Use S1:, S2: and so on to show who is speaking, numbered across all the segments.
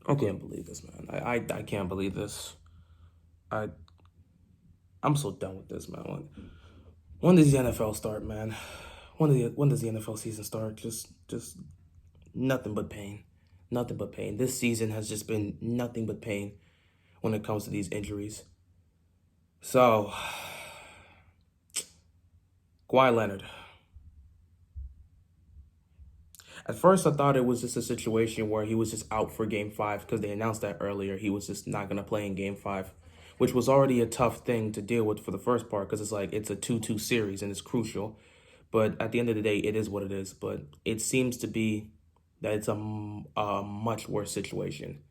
S1: I can't believe this, man. I can't believe this. I I'm so done with this, man. When does the NFL start, man? When does the NFL season start? Just nothing but pain. Nothing but pain. This season has just been nothing but pain when it comes to these injuries. So, Kawhi Leonard. At first, I thought it was just a situation where he was just out for game five because they announced that earlier. He was just not going to play in game five, which was already a tough thing to deal with for the first part because it's a 2-2 series and it's crucial. But at the end of the day, it is what it is. But it seems to be that it's a much worse situation.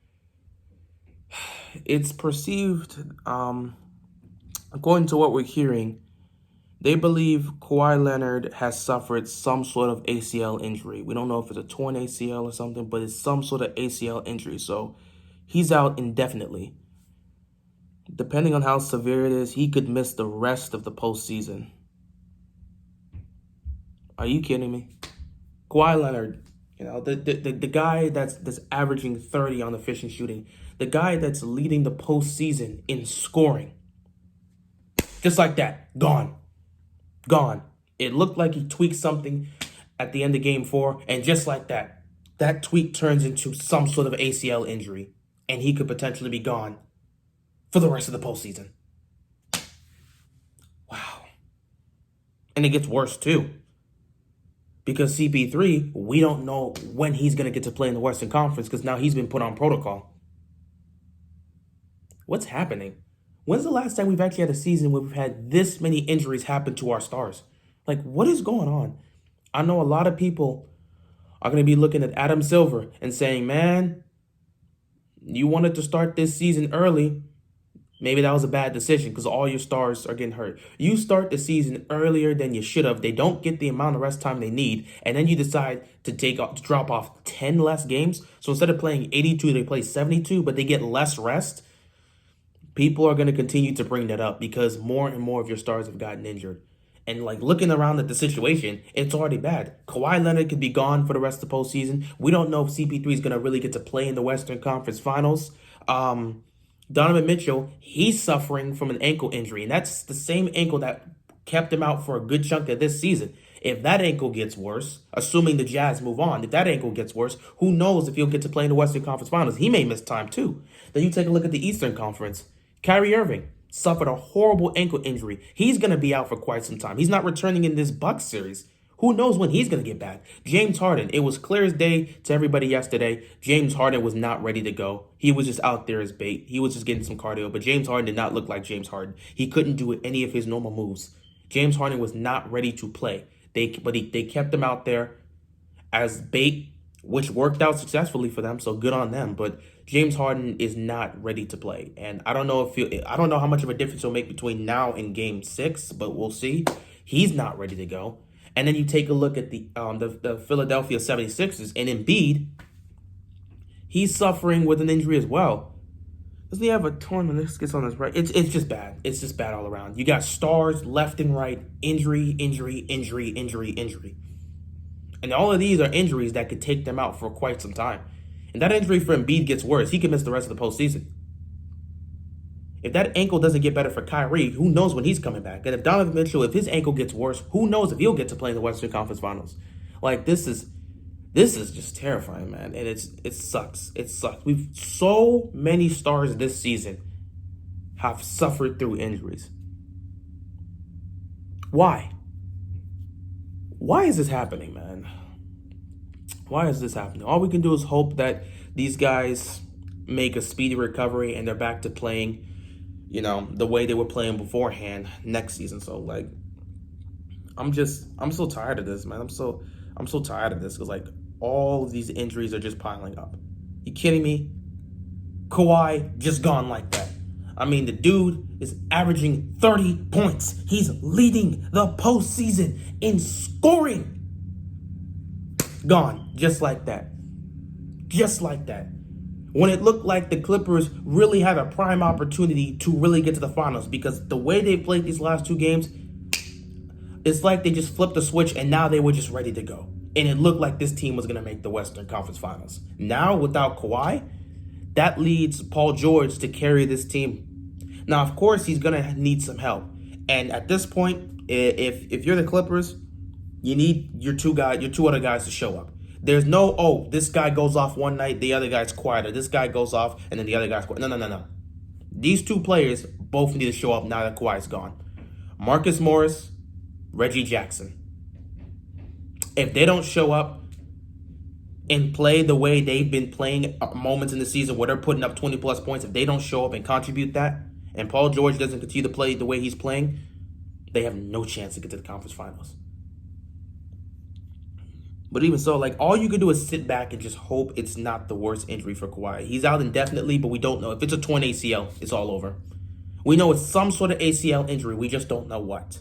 S1: It's perceived, according to what we're hearing, they believe Kawhi Leonard has suffered some sort of ACL injury. We don't know if it's a torn ACL or something, but it's some sort of ACL injury. So he's out indefinitely. Depending on how severe it is, he could miss the rest of the postseason. Are you kidding me? Kawhi Leonard, the guy that's averaging 30 on efficient shooting, the guy that's leading the postseason in scoring. Just like that, gone. Gone. It looked like he tweaked something at the end of game four, and just like that, that tweak turns into some sort of ACL injury, and he could potentially be gone for the rest of the postseason. Wow. And it gets worse too. Because CP3, we don't know when he's going to get to play in the Western Conference because now he's been put on protocol. What's happening? When's the last time we've actually had a season where we've had this many injuries happen to our stars? Like, what is going on? I know a lot of people are going to be looking at Adam Silver and saying, man, you wanted to start this season early. Maybe that was a bad decision because all your stars are getting hurt. You start the season earlier than you should have. They don't get the amount of rest time they need. And then you decide to drop off 10 less games. So instead of playing 82, they play 72, but they get less rest. People are going to continue to bring that up because more and more of your stars have gotten injured. And like looking around at the situation, it's already bad. Kawhi Leonard could be gone for the rest of the postseason. We don't know if CP3 is going to really get to play in the Western Conference Finals. Donovan Mitchell, he's suffering from an ankle injury, and that's the same ankle that kept him out for a good chunk of this season. If that ankle gets worse, assuming the Jazz move on, if that ankle gets worse, who knows if he'll get to play in the Western Conference Finals. He may miss time too. Then you take a look at the Eastern Conference. Kyrie Irving suffered a horrible ankle injury. He's going to be out for quite some time. He's not returning in this Bucks series. Who knows when he's going to get back? James Harden, it was clear as day to everybody yesterday. James Harden was not ready to go. He was just out there as bait. He was just getting some cardio, but James Harden did not look like James Harden. He couldn't do any of his normal moves. James Harden was not ready to play. They kept him out there as bait, which worked out successfully for them, so good on them. But James Harden is not ready to play, and I don't know how much of a difference he'll make between now and Game 6, but we'll see. He's not ready to go. And then you take a look at the Philadelphia 76ers and Embiid. He's suffering with an injury as well. Doesn't he have a torn meniscus on his right? It's just bad. It's just bad all around. You got stars left and right, injury, injury, injury, injury, injury. And all of these are injuries that could take them out for quite some time. And that injury for Embiid gets worse. He could miss the rest of the postseason. If that ankle doesn't get better for Kyrie, who knows when he's coming back? And if Donovan Mitchell, if his ankle gets worse, who knows if he'll get to play in the Western Conference Finals? Like this is just terrifying, man. And it sucks. It sucks. We've so many stars this season have suffered through injuries. Why? Why is this happening, man? Why is this happening? All we can do is hope that these guys make a speedy recovery and they're back to playing, the way they were playing beforehand next season. So like, I'm so tired of this, man. I'm so tired of this because like all of these injuries are just piling up. You kidding me? Kawhi just gone like that. I mean, the dude is averaging 30 points. He's leading the postseason in scoring. Gone just like that. Just like that. When it looked like the Clippers really had a prime opportunity to really get to the finals because the way they played these last two games, it's like they just flipped the switch and now they were just ready to go. And it looked like this team was going to make the Western Conference Finals. Now, without Kawhi, That leads Paul George to carry this team. Now, of course, he's going to need some help. And at this point, if you're the Clippers, you need your two other guys to show up. There's no, oh, this guy goes off one night, the other guy's quiet, or this guy goes off, and then the other guy's quiet. No. These two players both need to show up now that Kawhi's gone. Marcus Morris, Reggie Jackson. If they don't show up and play the way they've been playing moments in the season where they're putting up 20-plus points, if they don't show up and contribute that, and Paul George doesn't continue to play the way he's playing, they have no chance to get to the conference finals. But even so, like, all you can do is sit back and just hope it's not the worst injury for Kawhi. He's out indefinitely, but we don't know. If it's a torn ACL, it's all over. We know it's some sort of ACL injury. We just don't know what.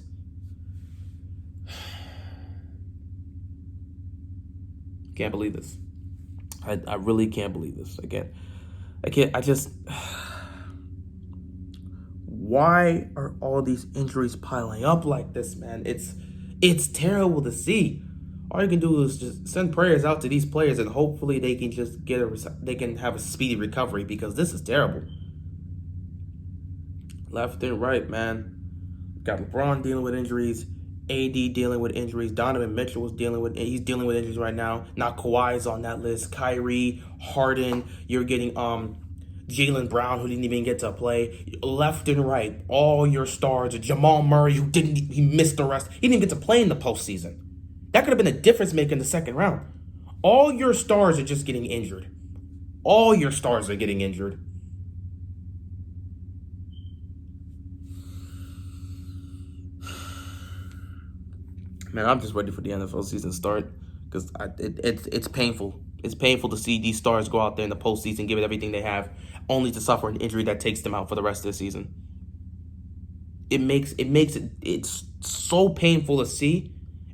S1: Can't believe this. I really can't believe this. Why are all these injuries piling up like this, man? It's terrible to see. All you can do is just send prayers out to these players, and hopefully they can just they can have a speedy recovery, because this is terrible. Left and right, man. Got LeBron dealing with injuries, AD dealing with injuries, Donovan Mitchell he's dealing with injuries right now. Now Kawhi's on that list. Kyrie, Harden, you're getting Jaylen Brown, who didn't even get to play. Left and right, all your stars. Jamal Murray, he missed the rest. He didn't even get to play in the postseason. That could have been a difference maker in the second round. All your stars are just getting injured. All your stars are getting injured. Man, I'm just ready for the NFL season to start, because it's painful. It's painful to see these stars go out there in the postseason, give it everything they have, only to suffer an injury that takes them out for the rest of the season. It's so painful to see.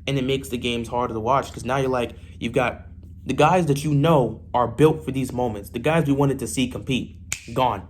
S1: And it makes the games harder to watch, because now you've got the guys that you know are built for these moments. The guys we wanted to see compete, gone.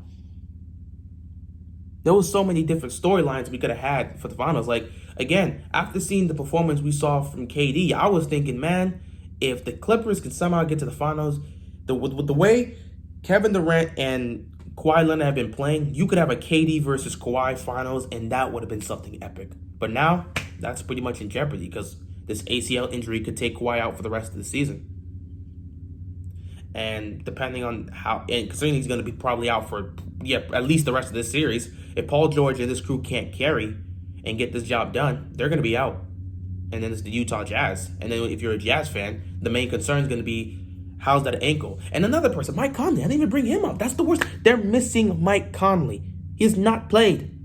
S1: There was so many different storylines we could have had for the finals. Like, again, after seeing the performance we saw from KD, I was thinking, man, if the Clippers can somehow get to the finals, with the way Kevin Durant and Kawhi Leonard have been playing, you could have a KD versus Kawhi finals, and that would have been something epic. But now, that's pretty much in jeopardy, because this ACL injury could take Kawhi out for the rest of the season. And depending on and considering he's going to be probably out for, at least the rest of this series, if Paul George and this crew can't carry and get this job done, they're going to be out. And then it's the Utah Jazz. And then if you're a Jazz fan, the main concern is going to be, how's that ankle? And another person, Mike Conley, I didn't even bring him up. That's the worst. They're missing Mike Conley. He has not played.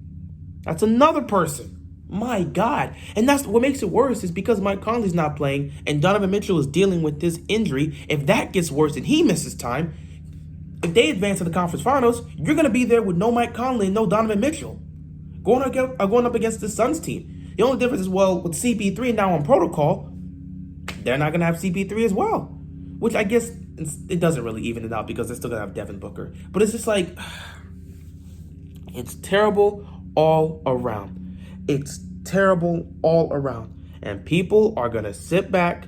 S1: That's another person. My God. And that's what makes it worse, is because Mike Conley's not playing and Donovan Mitchell is dealing with this injury. If that gets worse and he misses time, if they advance to the conference finals, you're going to be there with no Mike Conley and no Donovan Mitchell going up against the Suns team. The only difference is, well, with CP3 now on protocol, they're not going to have CP3 as well, which I guess it doesn't really even it out, because they're still going to have Devin Booker. But it's just like, it's terrible all around. It's terrible all around. And people are going to sit back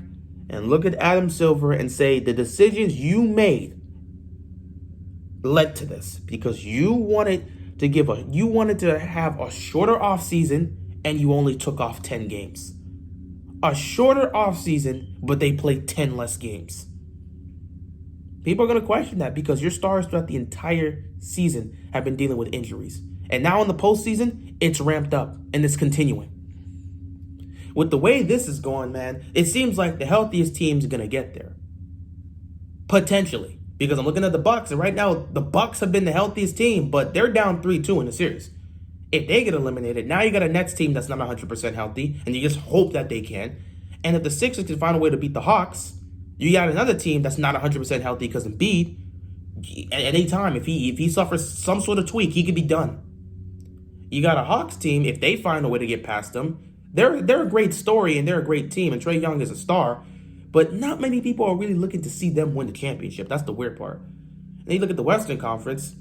S1: and look at Adam Silver and say the decisions you made led to this, because you wanted to have a shorter offseason, and you only took off 10 games. A shorter offseason, but they played 10 less games. People are going to question that, because your stars throughout the entire season have been dealing with injuries. And now in the postseason, it's ramped up, and it's continuing. With the way this is going, man, it seems like the healthiest teams are going to get there. Potentially. Because I'm looking at the Bucks, and right now, the Bucks have been the healthiest team, but they're down 3-2 in the series. If they get eliminated, now you got a Nets team that's not 100% healthy, and you just hope that they can. And if the Sixers can find a way to beat the Hawks, you got another team that's not 100% healthy, because Embiid, at any time, if he suffers some sort of tweak, he could be done. You got a Hawks team, if they find a way to get past them, they're a great story and they're a great team, and Trae Young is a star, but not many people are really looking to see them win the championship. That's the weird part. And you look at the Western Conference,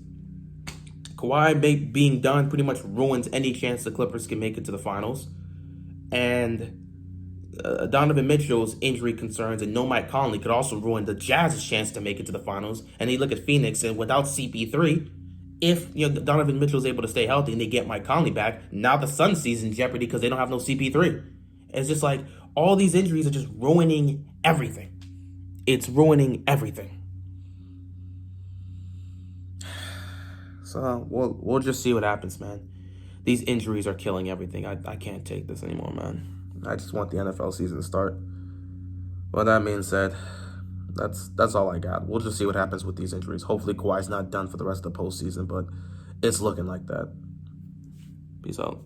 S1: Kawhi being done pretty much ruins any chance the Clippers can make it to the finals. And Donovan Mitchell's injury concerns and no Mike Conley could also ruin the Jazz's chance to make it to the finals. And you look at Phoenix, and without CP3, if Donovan Mitchell is able to stay healthy and they get Mike Conley back, now the Suns season jeopardy because they don't have no CP3. It's just like all these injuries are just ruining everything. It's ruining everything. So we'll just see what happens, man. These injuries are killing everything. I can't take this anymore, man. I just want the NFL season to start. Well, that being said, that's all I got. We'll just see what happens with these injuries. Hopefully Kawhi's not done for the rest of the postseason, but it's looking like that. Peace out.